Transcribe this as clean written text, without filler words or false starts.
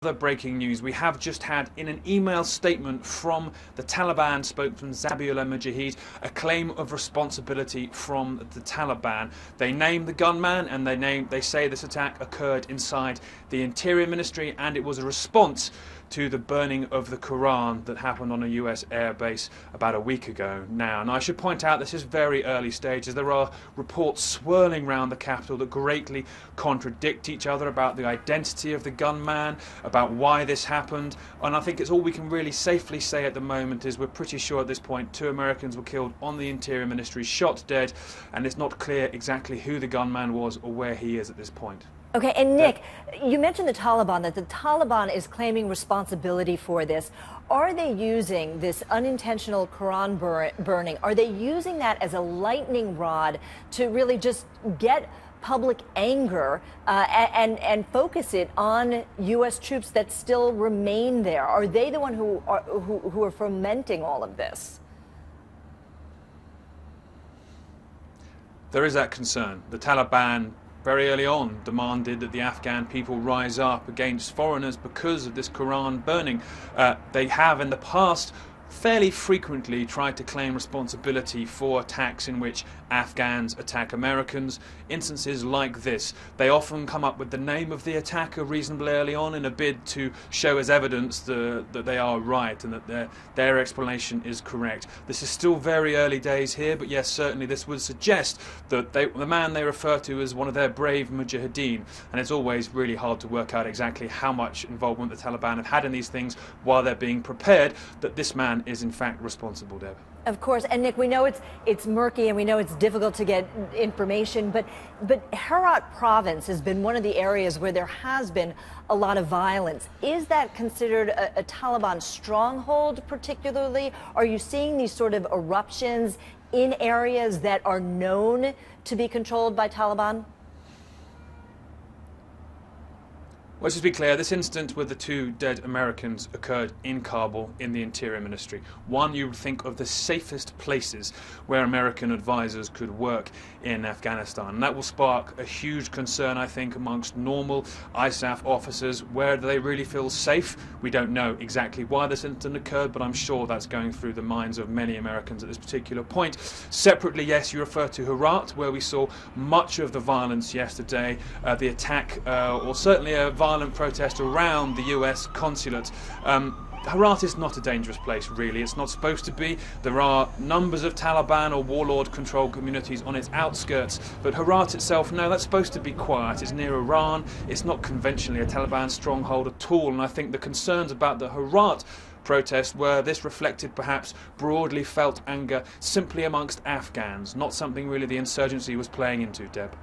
Other breaking news, we have just had in an email statement from the Taliban spokesman Zabihullah Mujahid a claim of responsibility from the Taliban. They name the gunman and they say this attack occurred inside the Interior Ministry and it was a response to the burning of the Quran that happened on a US airbase about a week ago now. And I should point out this is very early stages. There are reports swirling around the capital that greatly contradict each other about the identity of the gunman, about why this happened, and I think it's all we can really safely say at the moment is we're pretty sure at this point 2 Americans were killed on the Interior Ministry, shot dead, and it's not clear exactly who the gunman was or where he is at this point. Okay, and Nick, you mentioned the Taliban, that the Taliban is claiming responsibility for this. Are they using this unintentional Quran burning, are they using that as a lightning rod to really just get public anger and focus it on U.S. troops that still remain there? Are they the one who are fomenting all of this? There is that concern. The Taliban very early on demanded that the Afghan people rise up against foreigners because of this Quran burning. They have in the past fairly frequently tried to claim responsibility for attacks in which Afghans attack Americans. Instances like this, they often come up with the name of the attacker reasonably early on in a bid to show as evidence that they are right and that their explanation is correct. This is still very early days here, but yes, certainly this would suggest that the man they refer to as one of their brave mujahideen, and it's always really hard to work out exactly how much involvement the Taliban have had in these things while they're being prepared, that this man is in fact responsible, Deb. Of course, and Nick, we know it's murky and we know it's difficult to get information, but Herat province has been one of the areas where there has been a lot of violence. Is that considered a Taliban stronghold particularly? Are you seeing these sort of eruptions in areas that are known to be controlled by Taliban? Let's just be clear, this incident with the 2 dead Americans occurred in Kabul in the Interior Ministry. One you would think of the safest places where American advisors could work in Afghanistan. And that will spark a huge concern, I think, amongst normal ISAF officers. Where do they really feel safe? We don't know exactly why this incident occurred, but I'm sure that's going through the minds of many Americans at this particular point. Separately, yes, you refer to Herat, where we saw much of the violence yesterday, the attack, or certainly a violent protest around the US consulate. Herat is not a dangerous place, really. It's not supposed to be. There are numbers of Taliban or warlord-controlled communities on its outskirts, but Herat itself, no, that's supposed to be quiet. It's near Iran. It's not conventionally a Taliban stronghold at all, and I think the concerns about the Herat protest were this reflected perhaps broadly felt anger simply amongst Afghans, not something really the insurgency was playing into, Deb.